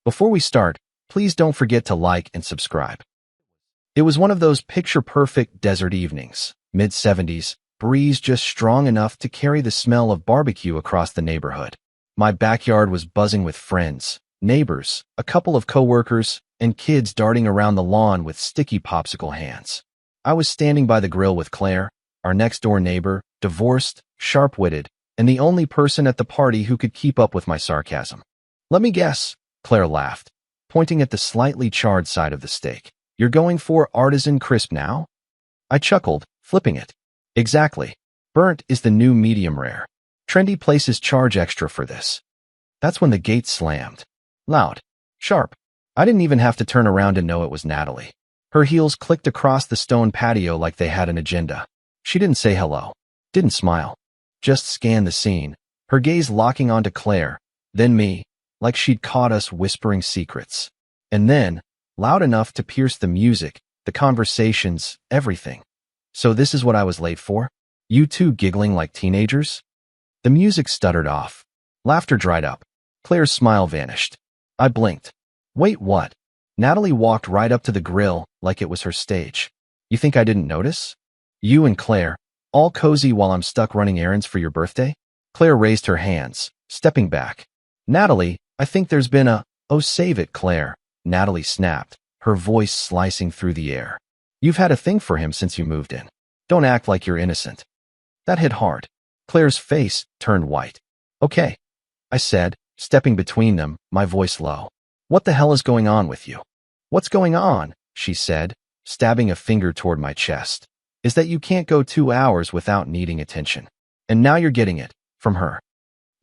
Before we start, please don't forget to like and subscribe. It was one of those picture-perfect desert evenings, mid-70s, breeze just strong enough to carry the smell of barbecue across the neighborhood. My backyard was buzzing with friends, neighbors, a couple of coworkers, and kids darting around the lawn with sticky popsicle hands. I was standing by the grill with Claire, our next-door neighbor, divorced, sharp-witted, and the only person at the party who could keep up with my sarcasm. "Let me guess," Claire laughed, pointing at the slightly charred side of the steak. "You're going for artisan crisp now?" I chuckled, flipping it. "Exactly. Burnt is the new medium rare. Trendy places charge extra for this." That's when the gate slammed. Loud. Sharp. I didn't even have to turn around and know it was Natalie. Her heels clicked across the stone patio like they had an agenda. She didn't say hello. Didn't smile. Just scanned the scene, her gaze locking onto Claire, then me, like she'd caught us whispering secrets. And then, loud enough to pierce the music, the conversations, everything. "So this is what I was late for? You two giggling like teenagers?" The music stuttered off. Laughter dried up. Claire's smile vanished. I blinked. "Wait, what?" Natalie walked right up to the grill like it was her stage. "You think I didn't notice? You and Claire, all cozy while I'm stuck running errands for your birthday?" Claire raised her hands, stepping back. "Natalie, I think there's been a—" "Oh, save it, Claire," Natalie snapped, her voice slicing through the air. "You've had a thing for him since you moved in. Don't act like you're innocent." That hit hard. Claire's face turned white. "Okay," I said, stepping between them, my voice low. "What the hell is going on with you?" "What's going on," she said, stabbing a finger toward my chest, "is that you can't go 2 hours without needing attention. And now you're getting it, from her."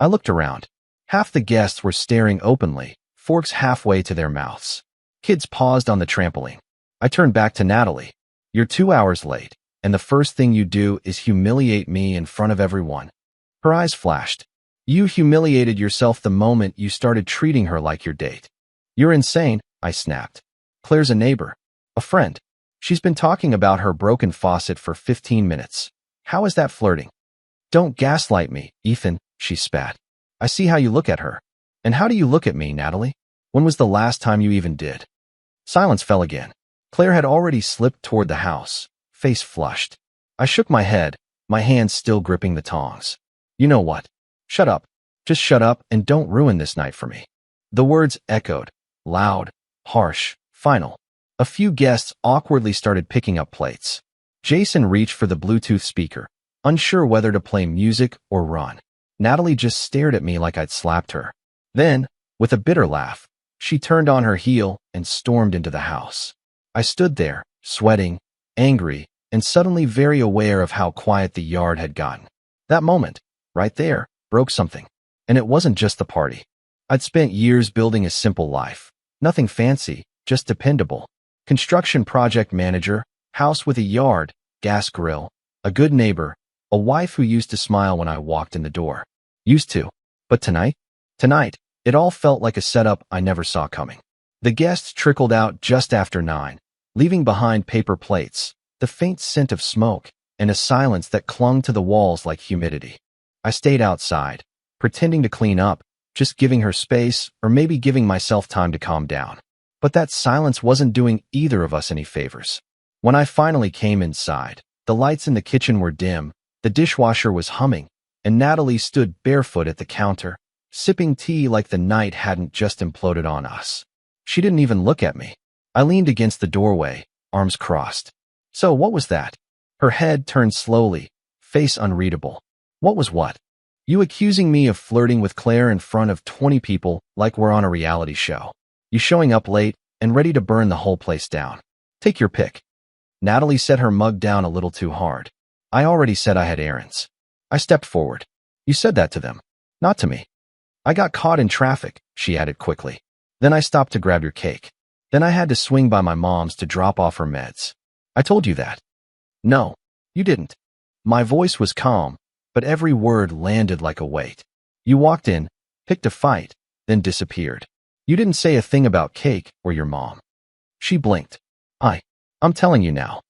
I looked around. Half the guests were staring openly, forks halfway to their mouths. Kids paused on the trampoline. I turned back to Natalie. "You're 2 hours late, and the first thing you do is humiliate me in front of everyone." Her eyes flashed. "You humiliated yourself the moment you started treating her like your date." "You're insane," I snapped. "Claire's a neighbor. A friend. She's been talking about her broken faucet for 15 minutes. How is that flirting?" "Don't gaslight me, Ethan," she spat. "I see how you look at her. And how do you look at me, Natalie? When was the last time you even did?" Silence fell again. Claire had already slipped toward the house, face flushed. I shook my head, my hands still gripping the tongs. "You know what? Shut up. Just shut up and don't ruin this night for me." The words echoed, loud, harsh, final. A few guests awkwardly started picking up plates. Jason reached for the Bluetooth speaker, unsure whether to play music or run. Natalie just stared at me like I'd slapped her. Then, with a bitter laugh, she turned on her heel and stormed into the house. I stood there, sweating, angry, and suddenly very aware of how quiet the yard had gotten. That moment, right there, broke something. And it wasn't just the party. I'd spent years building a simple life. Nothing fancy, just dependable. Construction project manager, house with a yard, gas grill, a good neighbor, a wife who used to smile when I walked in the door. Used to. But tonight, it all felt like a setup I never saw coming. The guests trickled out just after 9, leaving behind paper plates, the faint scent of smoke, and a silence that clung to the walls like humidity. I stayed outside, pretending to clean up, just giving her space or maybe giving myself time to calm down. But that silence wasn't doing either of us any favors. When I finally came inside, the lights in the kitchen were dim, the dishwasher was humming, and Natalie stood barefoot at the counter, sipping tea like the night hadn't just imploded on us. She didn't even look at me. I leaned against the doorway, arms crossed. "So what was that?" Her head turned slowly, face unreadable. "What was what?" "You accusing me of flirting with Claire in front of 20 people like we're on a reality show. You showing up late and ready to burn the whole place down. Take your pick." Natalie set her mug down a little too hard. "I already said I had errands." I stepped forward. "You said that to them, not to me." "I got caught in traffic," she added quickly. "Then I stopped to grab your cake. Then I had to swing by my mom's to drop off her meds. I told you that." "No, you didn't." My voice was calm, but every word landed like a weight. "You walked in, picked a fight, then disappeared. You didn't say a thing about cake or your mom." She blinked. I'm telling you now."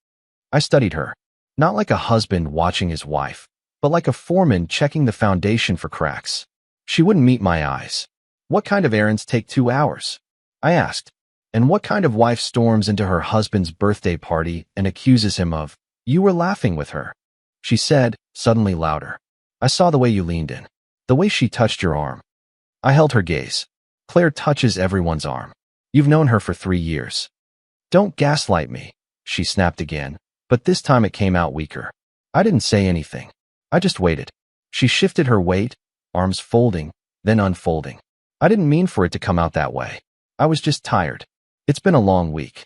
I studied her, not like a husband watching his wife, but like a foreman checking the foundation for cracks. She wouldn't meet my eyes. "What kind of errands take 2 hours?" I asked. And what kind of wife storms into her husband's birthday party and accuses him of, "You were laughing with her"? She said, suddenly louder. I saw the way you leaned in. The way she touched your arm. I held her gaze. Claire touches everyone's arm. You've known her for 3 years. Don't gaslight me, she snapped again, but this time it came out weaker. I didn't say anything. I just waited. She shifted her weight, arms folding, then unfolding. I didn't mean for it to come out that way. I was just tired. It's been a long week.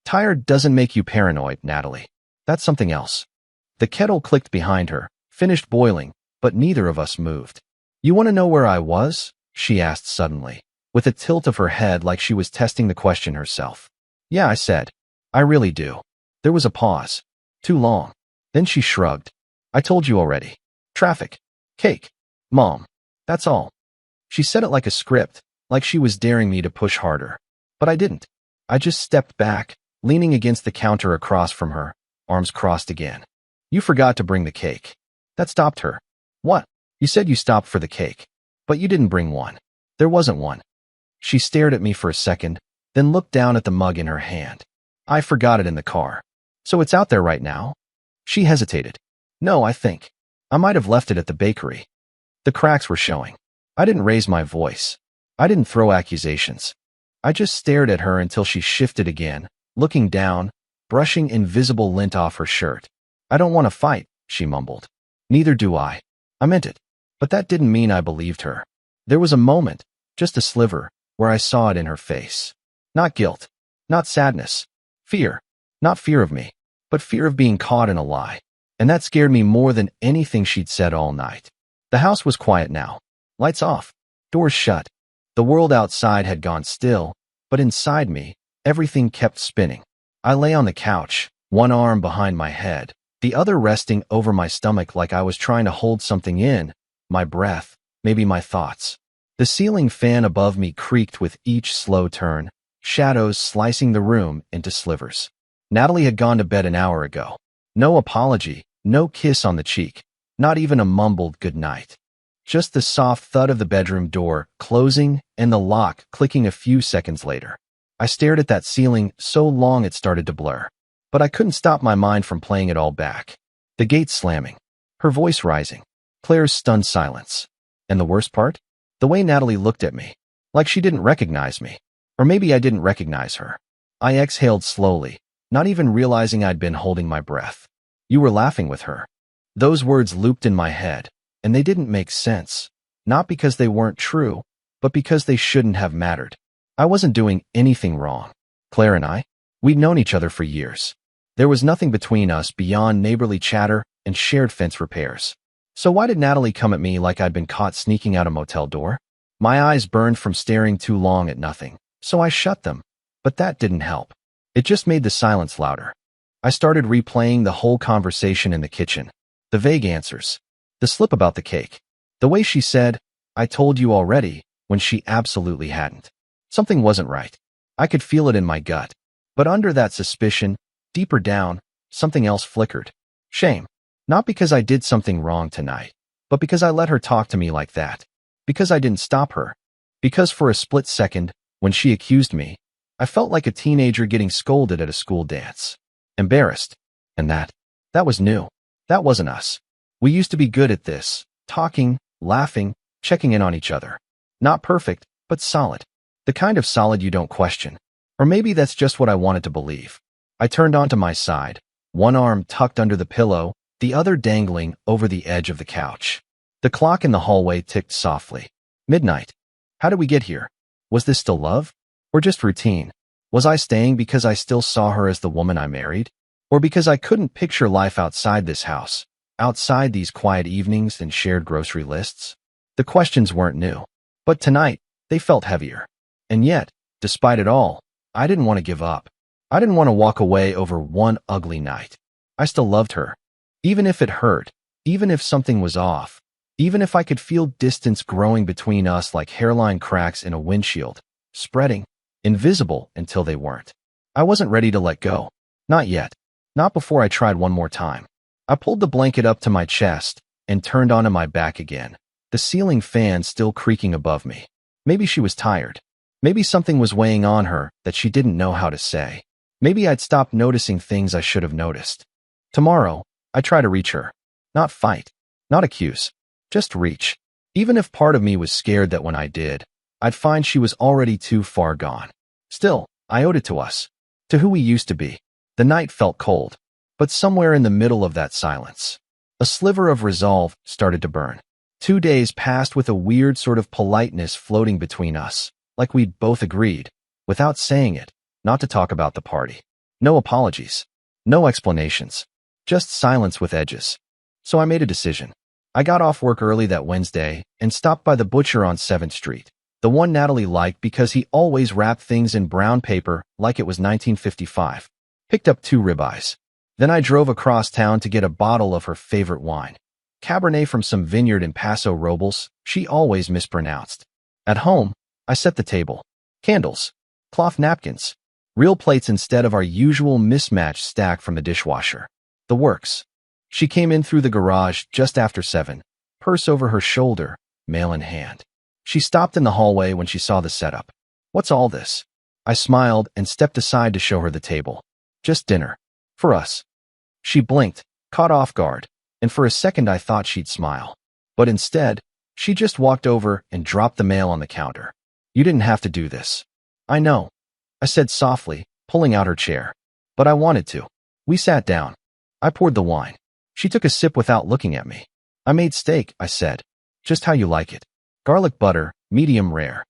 Tired doesn't make you paranoid, Natalie. That's something else. The kettle clicked behind her, finished boiling, but neither of us moved. You want to know where I was? She asked suddenly, with a tilt of her head like she was testing the question herself. Yeah, I said. I really do. There was a pause. Too long. Then she shrugged. I told you already. Traffic. Cake. Mom. That's all. She said it like a script, like she was daring me to push harder. But I didn't. I just stepped back, leaning against the counter across from her, arms crossed again. You forgot to bring the cake. That stopped her. What? You said you stopped for the cake. But you didn't bring one. There wasn't one. She stared at me for a second, then looked down at the mug in her hand. I forgot it in the car. So it's out there right now? She hesitated. No, I think. I might have left it at the bakery. The cracks were showing. I didn't raise my voice. I didn't throw accusations. I just stared at her until she shifted again, looking down, brushing invisible lint off her shirt. I don't want to fight, she mumbled. Neither do I. I meant it. But that didn't mean I believed her. There was a moment, just a sliver, where I saw it in her face. Not guilt. Not sadness. Fear. Not fear of me, but fear of being caught in a lie. And that scared me more than anything she'd said all night. The house was quiet now. Lights off. Doors shut. The world outside had gone still, but inside me, everything kept spinning. I lay on the couch, one arm behind my head, the other resting over my stomach like I was trying to hold something in, my breath, maybe my thoughts. The ceiling fan above me creaked with each slow turn, shadows slicing the room into slivers. Natalie had gone to bed an hour ago. No apology, no kiss on the cheek, not even a mumbled good night. Just the soft thud of the bedroom door closing and the lock clicking a few seconds later. I stared at that ceiling so long it started to blur. But I couldn't stop my mind from playing it all back. The gate slamming. Her voice rising. Claire's stunned silence. And the worst part? The way Natalie looked at me. Like she didn't recognize me. Or maybe I didn't recognize her. I exhaled slowly, not even realizing I'd been holding my breath. You were laughing with her. Those words looped in my head, and they didn't make sense. Not because they weren't true, but because they shouldn't have mattered. I wasn't doing anything wrong. Claire and I, we'd known each other for years. There was nothing between us beyond neighborly chatter and shared fence repairs. So why did Natalie come at me like I'd been caught sneaking out a motel door? My eyes burned from staring too long at nothing, so I shut them. But that didn't help. It just made the silence louder. I started replaying the whole conversation in the kitchen. The vague answers. The slip about the cake. The way she said, "I told you already," when she absolutely hadn't. Something wasn't right. I could feel it in my gut. But under that suspicion, deeper down, something else flickered. Shame. Not because I did something wrong tonight, but because I let her talk to me like that. Because I didn't stop her. Because for a split second, when she accused me, I felt like a teenager getting scolded at a school dance. Embarrassed. And that was new. That wasn't us. We used to be good at this. Talking, laughing, checking in on each other. Not perfect, but solid. The kind of solid you don't question. Or maybe that's just what I wanted to believe. I turned onto my side, one arm tucked under the pillow, the other dangling over the edge of the couch. The clock in the hallway ticked softly. Midnight. How did we get here? Was this still love? Or just routine? Was I staying because I still saw her as the woman I married? Or because I couldn't picture life outside this house, outside these quiet evenings and shared grocery lists? The questions weren't new. But tonight, they felt heavier. And yet, despite it all, I didn't want to give up. I didn't want to walk away over one ugly night. I still loved her. Even if it hurt, even if something was off, even if I could feel distance growing between us like hairline cracks in a windshield, spreading, invisible until they weren't. I wasn't ready to let go. Not yet. Not before I tried one more time. I pulled the blanket up to my chest and turned onto my back again, the ceiling fan still creaking above me. Maybe she was tired. Maybe something was weighing on her that she didn't know how to say. Maybe I'd stopped noticing things I should have noticed. Tomorrow, I try to reach her. Not fight. Not accuse. Just reach. Even if part of me was scared that when I did, I'd find she was already too far gone. Still, I owed it to us. To who we used to be. The night felt cold. But somewhere in the middle of that silence, a sliver of resolve started to burn. 2 days passed with a weird sort of politeness floating between us, like we'd both agreed, without saying it, not to talk about the party. No apologies. No explanations. Just silence with edges. So I made a decision. I got off work early that Wednesday and stopped by the butcher on 7th Street, the one Natalie liked because he always wrapped things in brown paper like it was 1955. Picked up 2 ribeyes. Then I drove across town to get a bottle of her favorite wine. Cabernet from some vineyard in Paso Robles she always mispronounced. At home, I set the table. Candles. Cloth napkins. Real plates instead of our usual mismatched stack from the dishwasher. The works. She came in through the garage just after 7, purse over her shoulder, mail in hand. She stopped in the hallway when she saw the setup. What's all this? I smiled and stepped aside to show her the table. Just dinner. For us. She blinked, caught off guard, and for a second I thought she'd smile. But instead, she just walked over and dropped the mail on the counter. You didn't have to do this. I know, I said softly, pulling out her chair. But I wanted to. We sat down. I poured the wine. She took a sip without looking at me. I made steak, I said. Just how you like it. Garlic butter, medium rare.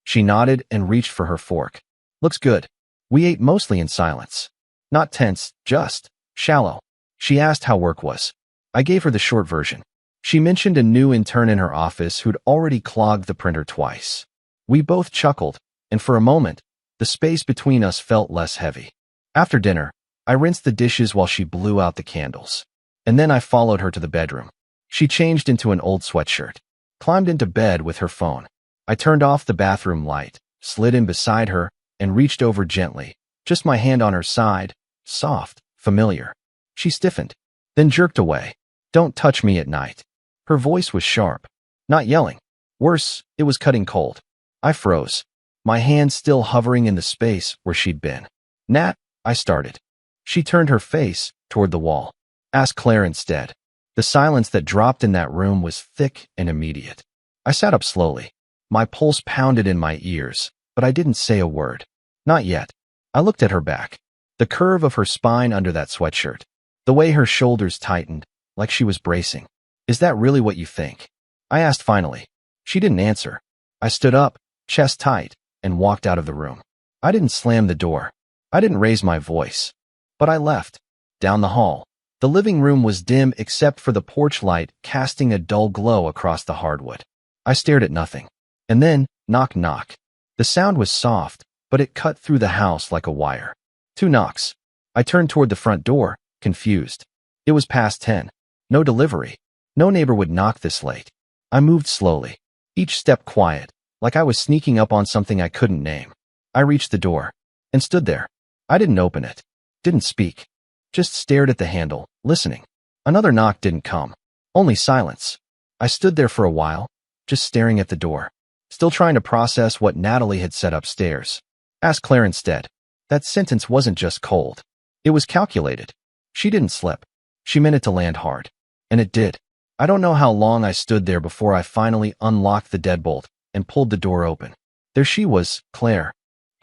She nodded and reached for her fork. Looks good. We ate mostly in silence. Not tense, just shallow. She asked how work was. I gave her the short version. She mentioned a new intern in her office who'd already clogged the printer twice. We both chuckled, and for a moment, the space between us felt less heavy. After dinner, I rinsed the dishes while she blew out the candles. And then I followed her to the bedroom. She changed into an old sweatshirt, climbed into bed with her phone. I turned off the bathroom light, slid in beside her, and reached over gently, just my hand on her side, soft, familiar. She stiffened, then jerked away. Don't touch me at night. Her voice was sharp, not yelling. Worse, it was cutting cold. I froze, my hand still hovering in the space where she'd been. Nat, I started. She turned her face toward the wall. Ask Claire instead. The silence that dropped in that room was thick and immediate. I sat up slowly. My pulse pounded in my ears, but I didn't say a word. Not yet. I looked at her back. The curve of her spine under that sweatshirt. The way her shoulders tightened, like she was bracing. Is that really what you think? I asked finally. She didn't answer. I stood up, chest tight, and walked out of the room. I didn't slam the door. I didn't raise my voice. But I left. Down the hall. The living room was dim except for the porch light casting a dull glow across the hardwood. I stared at nothing. And then, knock knock. The sound was soft, but it cut through the house like a wire. 2 knocks. I turned toward the front door, confused. It was past 10. No delivery. No neighbor would knock this late. I moved slowly, each step quiet, like I was sneaking up on something I couldn't name. I reached the door and stood there. I didn't open it, didn't speak, just stared at the handle, listening. Another knock didn't come, only silence. I stood there for a while, just staring at the door, still trying to process what Natalie had said upstairs. Ask Claire instead. That sentence wasn't just cold. It was calculated. She didn't slip. She meant it to land hard. And it did. I don't know how long I stood there before I finally unlocked the deadbolt and pulled the door open. There she was, Claire.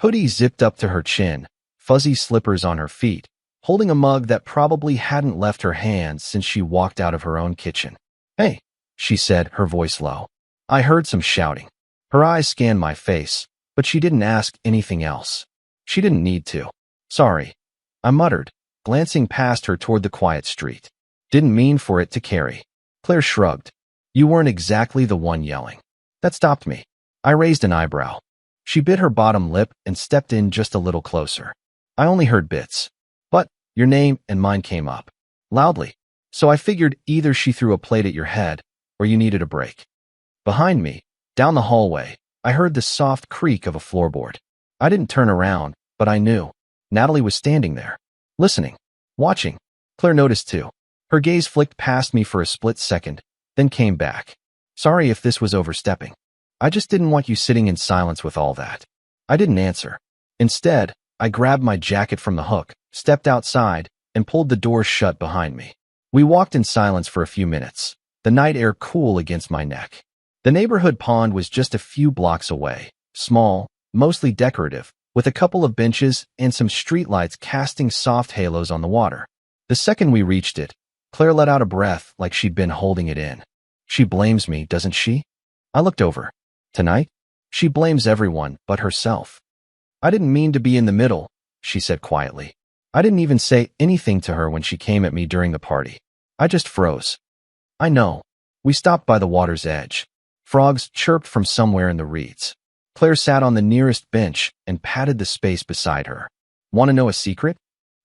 Hoodie zipped up to her chin, fuzzy slippers on her feet, holding a mug that probably hadn't left her hands since she walked out of her own kitchen. Hey, she said, her voice low. I heard some shouting. Her eyes scanned my face, but she didn't ask anything else. She didn't need to. Sorry, I muttered, glancing past her toward the quiet street. Didn't mean for it to carry. Claire shrugged. You weren't exactly the one yelling. That stopped me. I raised an eyebrow. She bit her bottom lip and stepped in just a little closer. I only heard bits. But your name and mine came up. Loudly. So I figured either she threw a plate at your head, or you needed a break. Behind me, down the hallway, I heard the soft creak of a floorboard. I didn't turn around, but I knew. Natalie was standing there, listening, watching. Claire noticed too. Her gaze flicked past me for a split second, then came back. Sorry if this was overstepping. I just didn't want you sitting in silence with all that. I didn't answer. Instead, I grabbed my jacket from the hook, stepped outside, and pulled the door shut behind me. We walked in silence for a few minutes, the night air cool against my neck. The neighborhood pond was just a few blocks away, small, mostly decorative, with a couple of benches and some streetlights casting soft halos on the water. The second we reached it, Claire let out a breath like she'd been holding it in. She blames me, doesn't she? I looked over. Tonight? She blames everyone but herself. I didn't mean to be in the middle, she said quietly. I didn't even say anything to her when she came at me during the party. I just froze. I know. We stopped by the water's edge. Frogs chirped from somewhere in the reeds. Claire sat on the nearest bench and patted the space beside her. Want to know a secret?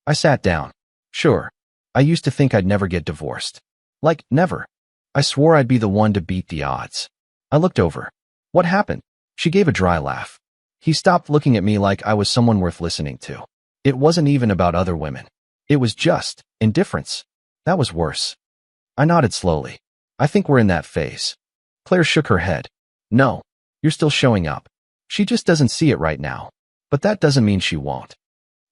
I sat down. Sure. I used to think I'd never get divorced. Like, never. I swore I'd be the one to beat the odds. I looked over. What happened? She gave a dry laugh. He stopped looking at me like I was someone worth listening to. It wasn't even about other women. It was just indifference. That was worse. I nodded slowly. I think we're in that phase. Claire shook her head. No, you're still showing up. She just doesn't see it right now. But that doesn't mean she won't.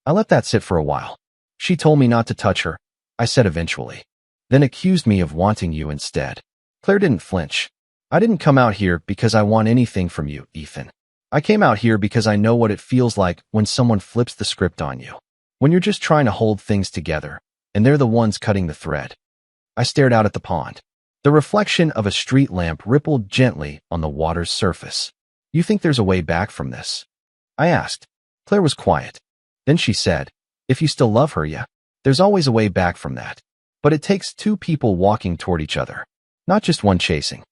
I let that sit for a while. She told me not to touch her, I said eventually. Then accused me of wanting you instead. Claire didn't flinch. I didn't come out here because I want anything from you, Ethan. I came out here because I know what it feels like when someone flips the script on you. When you're just trying to hold things together, and they're the ones cutting the thread. I stared out at the pond. The reflection of a street lamp rippled gently on the water's surface. You think there's a way back from this? I asked. Claire was quiet. Then she said, if you still love her, yeah, there's always a way back from that. But it takes two people walking toward each other, not just one chasing.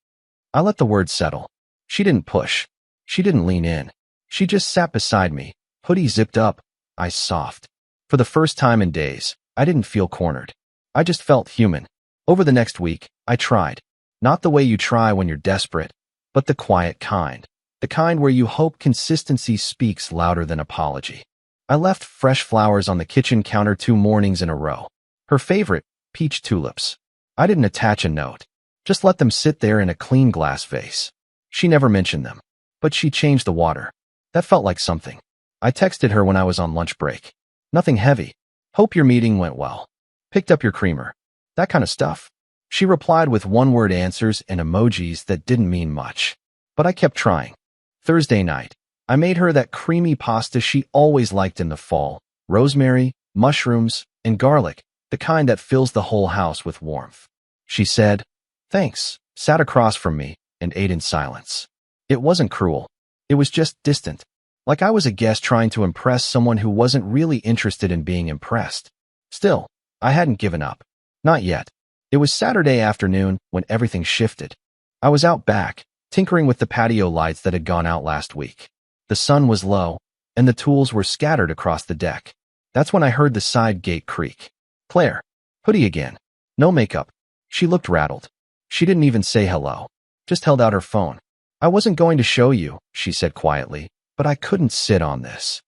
I let the words settle. She didn't push. She didn't lean in. She just sat beside me, hoodie zipped up, eyes soft. For the first time in days, I didn't feel cornered. I just felt human. Over the next week, I tried. Not the way you try when you're desperate, but the quiet kind. The kind where you hope consistency speaks louder than apology. I left fresh flowers on the kitchen counter 2 mornings in a row. Her favorite, peach tulips. I didn't attach a note. Just let them sit there in a clean glass vase. She never mentioned them. But she changed the water. That felt like something. I texted her when I was on lunch break. Nothing heavy. Hope your meeting went well. Picked up your creamer. That kind of stuff. She replied with one-word answers and emojis that didn't mean much. But I kept trying. Thursday night, I made her that creamy pasta she always liked in the fall. Rosemary, mushrooms, and garlic, the kind that fills the whole house with warmth. She said, thanks, sat across from me, and ate in silence. It wasn't cruel. It was just distant. Like I was a guest trying to impress someone who wasn't really interested in being impressed. Still, I hadn't given up. Not yet. It was Saturday afternoon when everything shifted. I was out back, tinkering with the patio lights that had gone out last week. The sun was low, and the tools were scattered across the deck. That's when I heard the side gate creak. Claire. Hoodie again. No makeup. She looked rattled. She didn't even say hello. Just held out her phone. I wasn't going to show you, she said quietly, but I couldn't sit on this.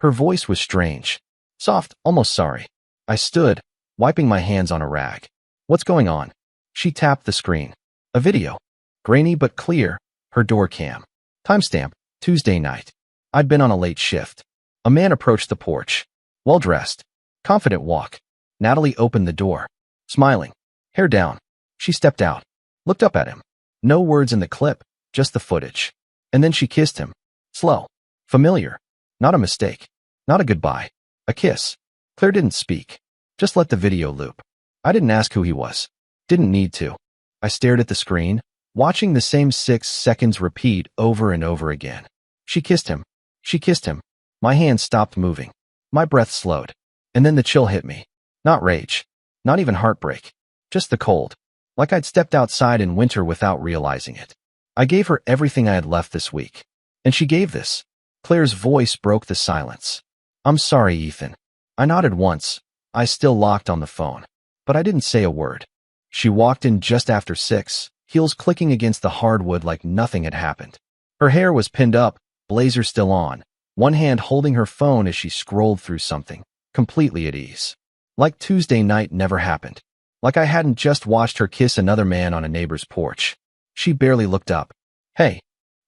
Her voice was strange. Soft, almost sorry. I stood, wiping my hands on a rag. What's going on? She tapped the screen. A video. Grainy but clear, her door cam. Timestamp, Tuesday night. I'd been on a late shift. A man approached the porch. Well-dressed. Confident walk. Natalie opened the door. Smiling. Hair down. She stepped out. Looked up at him. No words in the clip, just the footage. And then she kissed him. Slow. Familiar. Not a mistake. Not a goodbye. A kiss. Claire didn't speak. Just let the video loop. I didn't ask who he was. Didn't need to. I stared at the screen, watching the same 6 seconds repeat over and over again. She kissed him. She kissed him. My hands stopped moving. My breath slowed. And then the chill hit me. Not rage. Not even heartbreak. Just the cold. Like I'd stepped outside in winter without realizing it. I gave her everything I had left this week. And she gave this. Claire's voice broke the silence. I'm sorry, Ethan. I nodded once. I still locked on the phone. But I didn't say a word. She walked in just after 6, heels clicking against the hardwood like nothing had happened. Her hair was pinned up, blazer still on, one hand holding her phone as she scrolled through something, completely at ease. Like Tuesday night never happened. Like I hadn't just watched her kiss another man on a neighbor's porch. She barely looked up. Hey.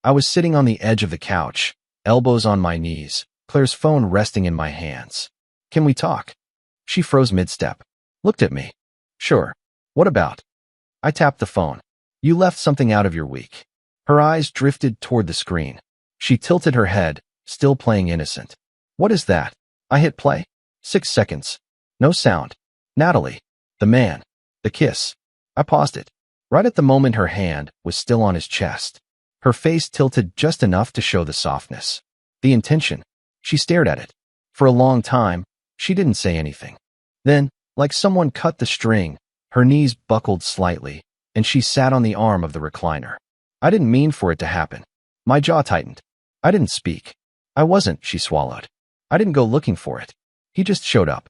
I was sitting on the edge of the couch, elbows on my knees, Claire's phone resting in my hands. Can we talk? She froze mid-step. Looked at me. Sure. What about? I tapped the phone. You left something out of your week. Her eyes drifted toward the screen. She tilted her head, still playing innocent. What is that? I hit play. 6 seconds. No sound. Natalie. The man. The kiss. I paused it. Right at the moment her hand was still on his chest. Her face tilted just enough to show the softness. The intention. She stared at it. For a long time, she didn't say anything. Then, like someone cut the string, her knees buckled slightly, and she sat on the arm of the recliner. I didn't mean for it to happen. My jaw tightened. I didn't speak. I wasn't, she swallowed. I didn't go looking for it. He just showed up.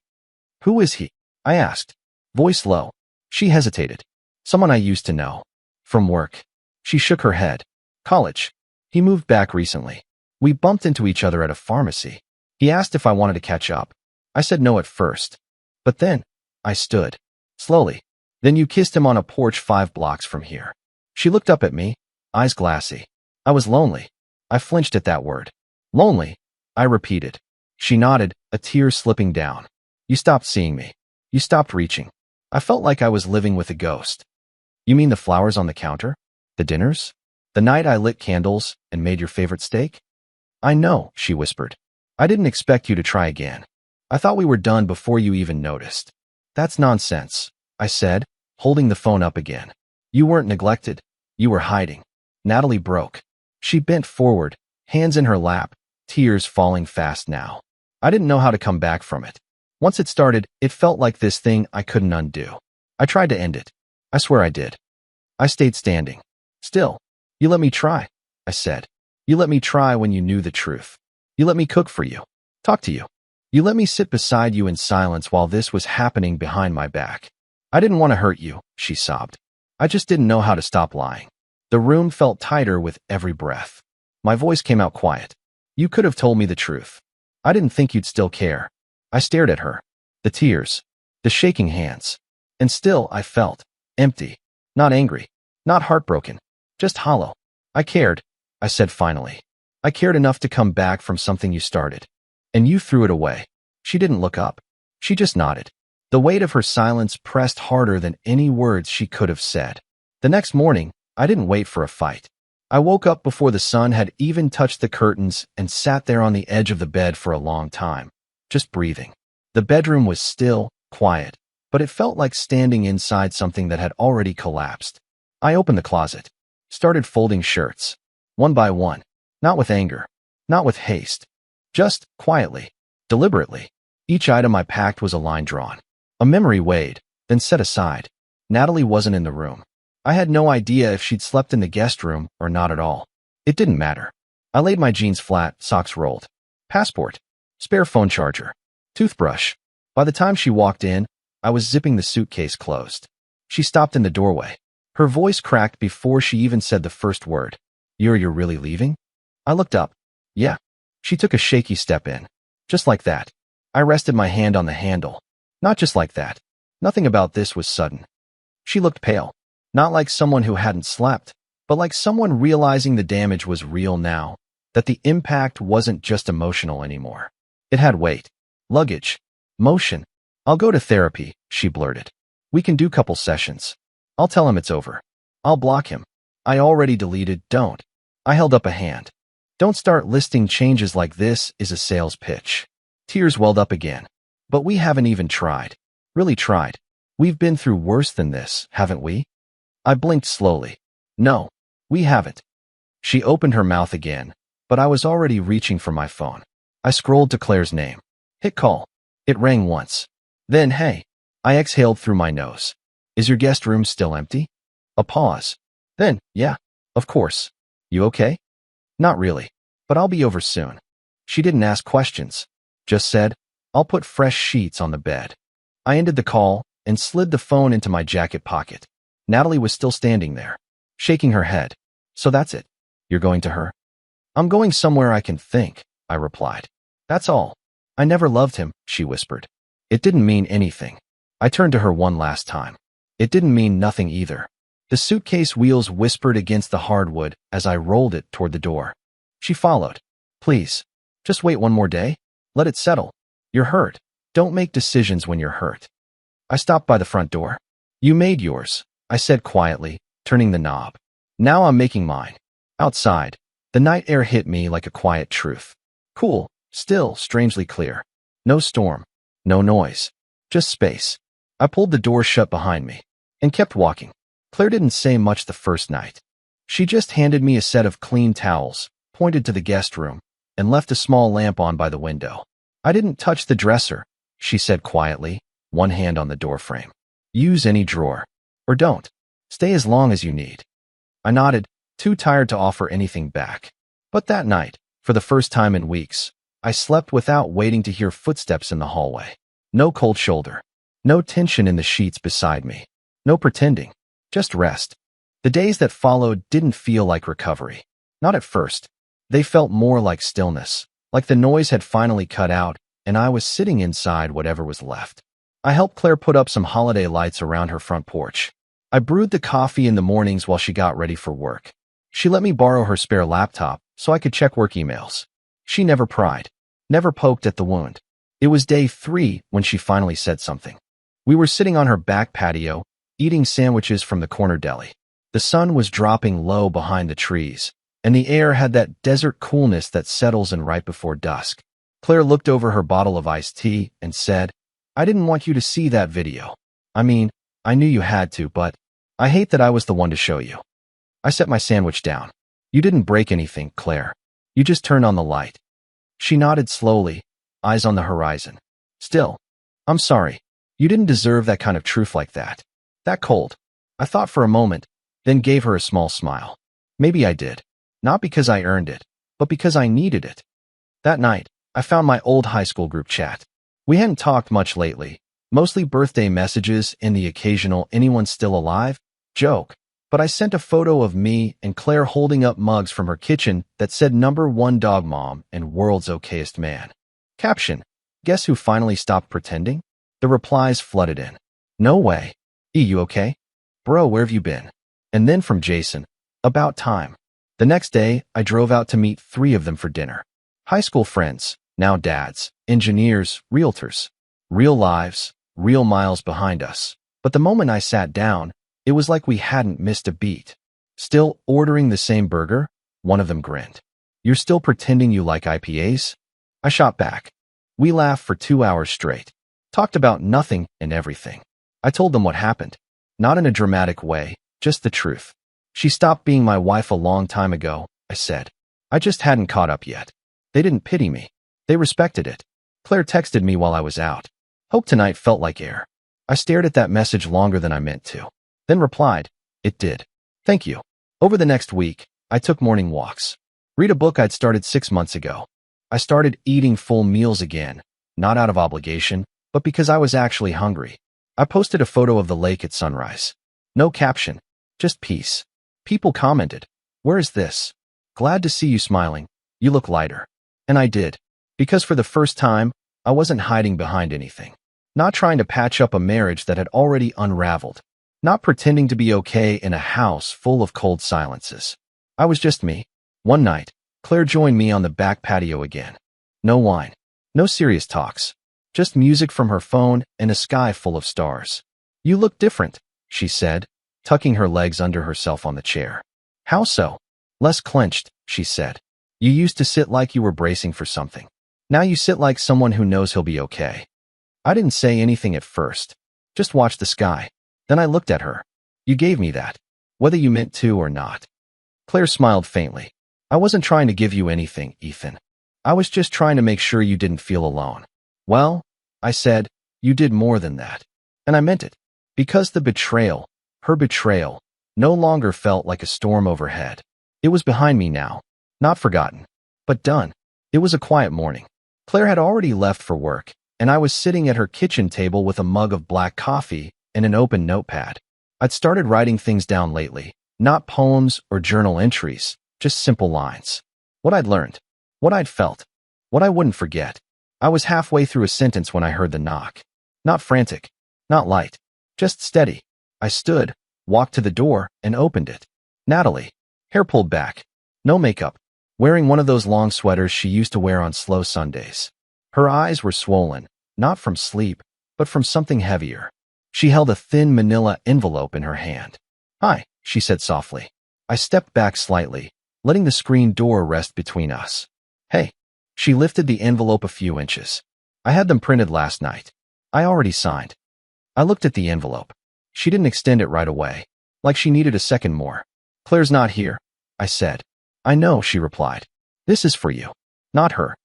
Who is he? I asked. Voice low. She hesitated. Someone I used to know. From work. She shook her head. College. He moved back recently. We bumped into each other at a pharmacy. He asked if I wanted to catch up. I said no at first. But then, I stood. Slowly. Then you kissed him on a porch 5 blocks from here. She looked up at me, eyes glassy. I was lonely. I flinched at that word. Lonely, I repeated. She nodded, a tear slipping down. You stopped seeing me. You stopped reaching. I felt like I was living with a ghost. You mean the flowers on the counter? The dinners? The night I lit candles and made your favorite steak? I know, she whispered. I didn't expect you to try again. I thought we were done before you even noticed. That's nonsense, I said, holding the phone up again. You weren't neglected. You were hiding. Natalie broke. She bent forward, hands in her lap, tears falling fast now. I didn't know how to come back from it. Once it started, it felt like this thing I couldn't undo. I tried to end it. I swear I did. I stayed standing. Still, you let me try, I said. You let me try when you knew the truth. You let me cook for you, talk to you. You let me sit beside you in silence while this was happening behind my back. I didn't want to hurt you, she sobbed. I just didn't know how to stop lying. The room felt tighter with every breath. My voice came out quiet. You could have told me the truth. I didn't think you'd still care. I stared at her. The tears. The shaking hands. And still I felt empty. Not angry. Not heartbroken. Just hollow. I cared, I said finally. I cared enough to come back from something you started. And you threw it away. She didn't look up. She just nodded. The weight of her silence pressed harder than any words she could have said. The next morning, I didn't wait for a fight. I woke up before the sun had even touched the curtains and sat there on the edge of the bed for a long time, just breathing. The bedroom was still, quiet, but it felt like standing inside something that had already collapsed. I opened the closet, started folding shirts, one by one, not with anger, not with haste, just quietly, deliberately. Each item I packed was a line drawn. A memory weighed, then set aside. Natalie wasn't in the room. I had no idea if she'd slept in the guest room or not at all. It didn't matter. I laid my jeans flat, socks rolled. Passport. Spare phone charger. Toothbrush. By the time she walked in, I was zipping the suitcase closed. She stopped in the doorway. Her voice cracked before she even said the first word. You're really leaving? I looked up. Yeah. She took a shaky step in. Just like that. I rested my hand on the handle. Not just like that. Nothing about this was sudden. She looked pale. Not like someone who hadn't slept, but like someone realizing the damage was real now, that the impact wasn't just emotional anymore. It had weight, luggage, motion. I'll go to therapy, she blurted. We can do couple sessions. I'll tell him it's over. I'll block him. I already deleted, don't. I held up a hand. Don't start listing changes like this is a sales pitch. Tears welled up again. But we haven't even tried. Really tried. We've been through worse than this, haven't we? I blinked slowly. No, we haven't. She opened her mouth again, but I was already reaching for my phone. I scrolled to Claire's name. Hit call. It rang once. Then, hey. I exhaled through my nose. Is your guest room still empty? A pause. Then, yeah, of course. You okay? Not really, but I'll be over soon. She didn't ask questions. Just said, I'll put fresh sheets on the bed. I ended the call and slid the phone into my jacket pocket. Natalie was still standing there, shaking her head. So that's it. You're going to her? I'm going somewhere I can think, I replied. That's all. I never loved him, she whispered. It didn't mean anything. I turned to her one last time. It didn't mean nothing either. The suitcase wheels whispered against the hardwood as I rolled it toward the door. She followed. Please. Just wait one more day. Let it settle. You're hurt. Don't make decisions when you're hurt. I stopped by the front door. You made yours, I said quietly, turning the knob. Now I'm making mine. Outside, the night air hit me like a quiet truth. Cool, still, strangely clear. No storm. No noise. Just space. I pulled the door shut behind me and kept walking. Claire didn't say much the first night. She just handed me a set of clean towels, pointed to the guest room, and left a small lamp on by the window. I didn't touch the dresser, she said quietly, one hand on the doorframe. Use any drawer. Or don't. Stay as long as you need. I nodded, too tired to offer anything back. But that night, for the first time in weeks, I slept without waiting to hear footsteps in the hallway. No cold shoulder. No tension in the sheets beside me. No pretending. Just rest. The days that followed didn't feel like recovery. Not at first. They felt more like stillness, like the noise had finally cut out, and I was sitting inside whatever was left. I helped Claire put up some holiday lights around her front porch. I brewed the coffee in the mornings while she got ready for work. She let me borrow her spare laptop so I could check work emails. She never pried, never poked at the wound. It was day 3 when she finally said something. We were sitting on her back patio, eating sandwiches from the corner deli. The sun was dropping low behind the trees, and the air had that desert coolness that settles in right before dusk. Claire looked over her bottle of iced tea and said, I didn't want you to see that video. I mean, I knew you had to, but I hate that I was the one to show you. I set my sandwich down. You didn't break anything, Claire. You just turned on the light. She nodded slowly, eyes on the horizon. Still, I'm sorry. You didn't deserve that kind of truth like that. That cold. I thought for a moment, then gave her a small smile. Maybe I did. Not because I earned it, but because I needed it. That night, I found my old high school group chat. We hadn't talked much lately, mostly birthday messages and the occasional anyone still alive joke. But I sent a photo of me and Claire holding up mugs from her kitchen that said #1 dog mom and world's okayest man. Caption, guess who finally stopped pretending? The replies flooded in. No way. You okay? Bro, where have you been? And then from Jason, about time. The next day, I drove out to meet 3 of them for dinner. High school friends, now dads, engineers, realtors. Real lives, real miles behind us. But the moment I sat down, it was like we hadn't missed a beat. Still ordering the same burger? One of them grinned. You're still pretending you like IPAs? I shot back. We laughed for 2 hours straight. Talked about nothing and everything. I told them what happened. Not in a dramatic way, just the truth. She stopped being my wife a long time ago, I said. I just hadn't caught up yet. They didn't pity me. They respected it. Claire texted me while I was out. Hope tonight felt like air. I stared at that message longer than I meant to. Then replied, it did. Thank you. Over the next week, I took morning walks. Read a book I'd started 6 months ago. I started eating full meals again, not out of obligation, but because I was actually hungry. I posted a photo of the lake at sunrise. No caption, just peace. People commented, where is this? Glad to see you smiling. You look lighter. And I did. Because for the first time, I wasn't hiding behind anything. Not trying to patch up a marriage that had already unraveled. Not pretending to be okay in a house full of cold silences. I was just me. One night, Claire joined me on the back patio again. No wine. No serious talks. Just music from her phone and a sky full of stars. You look different, she said, tucking her legs under herself on the chair. How so? Less clenched, she said. You used to sit like you were bracing for something. Now you sit like someone who knows he'll be okay. I didn't say anything at first. Just watched the sky. Then I looked at her. You gave me that, whether you meant to or not. Claire smiled faintly. I wasn't trying to give you anything, Ethan. I was just trying to make sure you didn't feel alone. Well, I said, you did more than that. And I meant it. Because the betrayal, her betrayal, no longer felt like a storm overhead. It was behind me now. Not forgotten. But done. It was a quiet morning. Claire had already left for work, and I was sitting at her kitchen table with a mug of black coffee and an open notepad. I'd started writing things down lately, not poems or journal entries, just simple lines. What I'd learned, what I'd felt, what I wouldn't forget. I was halfway through a sentence when I heard the knock. Not frantic, not light, just steady. I stood, walked to the door, and opened it. Natalie. Hair pulled back. No makeup. wearing one of those long sweaters she used to wear on slow Sundays. Her eyes were swollen, not from sleep, but from something heavier. She held a thin manila envelope in her hand. "Hi," she said softly. I stepped back slightly, letting the screen door rest between us. "Hey." She lifted the envelope a few inches. "I had them printed last night. I already signed." I looked at the envelope. She didn't extend it right away, like she needed a second more. "Claire's not here," I said. "I know," she replied. "This is for you, not her."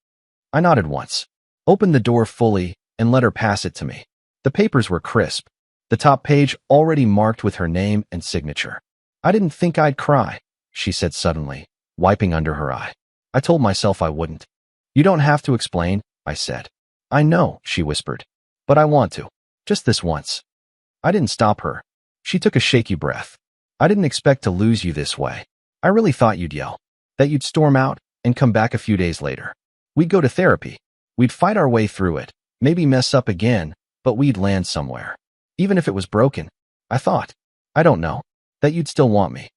I nodded once, opened the door fully, and let her pass it to me. The papers were crisp, the top page already marked with her name and signature. "I didn't think I'd cry," she said suddenly, wiping under her eye. I told myself I wouldn't. "You don't have to explain," I said. "I know," she whispered, "but I want to. Just this once." I didn't stop her. She took a shaky breath. "I didn't expect to lose you this way. I really thought you'd yell, that you'd storm out and come back a few days later. We'd go to therapy. We'd fight our way through it, maybe mess up again, but we'd land somewhere. Even if it was broken, I thought, I don't know, that you'd still want me."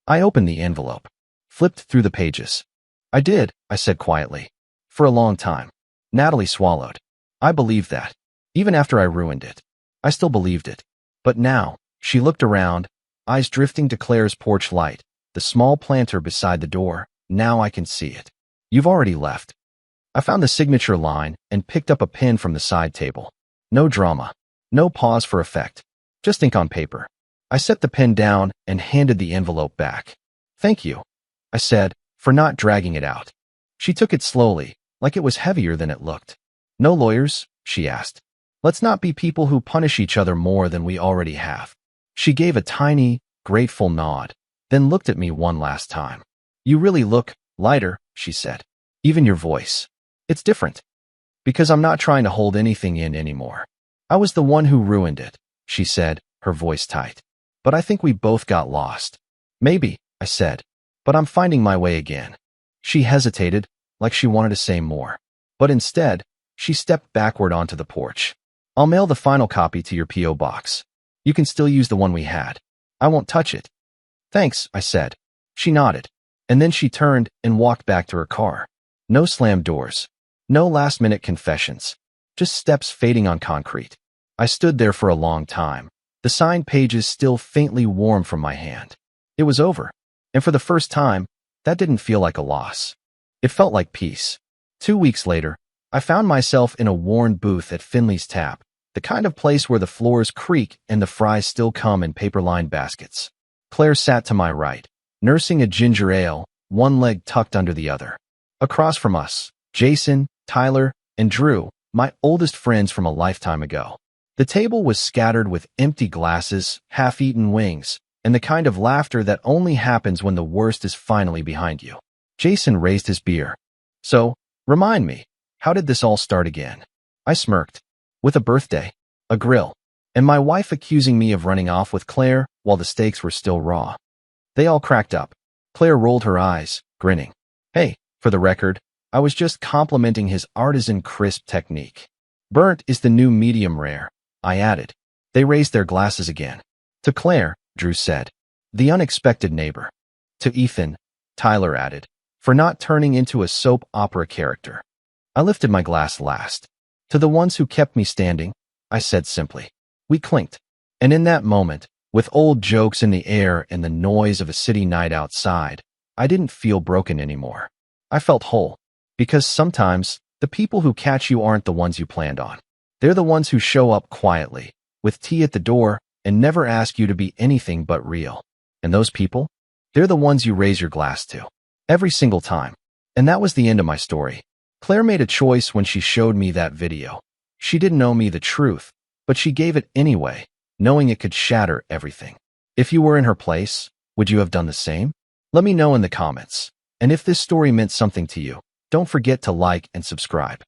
I opened the envelope, flipped through the pages. "I did," I said quietly. "For a long time." Natalie swallowed. "I believed that. Even after I ruined it. I still believed it. But now," she looked around, eyes drifting to Claire's porch light, the small planter beside the door. "Now I can see it. You've already left." I found the signature line and picked up a pen from the side table. No drama. No pause for effect. Just ink on paper. I set the pen down and handed the envelope back. "Thank you," I said, "for not dragging it out." She took it slowly, like it was heavier than it looked. "No lawyers?" she asked. "Let's not be people who punish each other more than we already have." She gave a tiny, grateful nod, then looked at me one last time. "You really look lighter," she said. "Even your voice. It's different." "Because I'm not trying to hold anything in anymore. I was the one who ruined it," she said, her voice tight. "But I think we both got lost." "Maybe," I said, "but I'm finding my way again." She hesitated, like she wanted to say more. But instead, she stepped backward onto the porch. "I'll mail the final copy to your P.O. box. You can still use the one we had. I won't touch it." "Thanks," I said. She nodded, and then she turned and walked back to her car. No slammed doors. No last-minute confessions. Just steps fading on concrete. I stood there for a long time, the signed pages still faintly warm from my hand. It was over, and for the first time, that didn't feel like a loss. It felt like peace. 2 weeks later, I found myself in a worn booth at Finley's Tap, the kind of place where the floors creak and the fries still come in paper-lined baskets. Claire sat to my right, nursing a ginger ale, one leg tucked under the other. Across from us, Jason, Tyler, and Drew, my oldest friends from a lifetime ago. The table was scattered with empty glasses, half-eaten wings, and the kind of laughter that only happens when the worst is finally behind you. Jason raised his beer. "So, remind me, how did this all start again?" I smirked. "With a birthday, a grill, and my wife accusing me of running off with Claire while the stakes were still raw." They all cracked up. Claire rolled her eyes, grinning. "Hey, for the record, I was just complimenting his artisan crisp technique. Burnt is the new medium rare," I added. They raised their glasses again. "To Claire," Drew said, "the unexpected neighbor." "To Ethan," Tyler added, "for not turning into a soap opera character." I lifted my glass last. "To the ones who kept me standing," I said simply. We clinked. And in that moment, with old jokes in the air and the noise of a city night outside, I didn't feel broken anymore. I felt whole. Because sometimes, the people who catch you aren't the ones you planned on. They're the ones who show up quietly, with tea at the door, and never ask you to be anything but real. And those people? They're the ones you raise your glass to. Every single time. And that was the end of my story. Claire made a choice when she showed me that video. She didn't know me the truth, but she gave it anyway, knowing it could shatter everything. If you were in her place, would you have done the same? Let me know in the comments. And if this story meant something to you, don't forget to like and subscribe.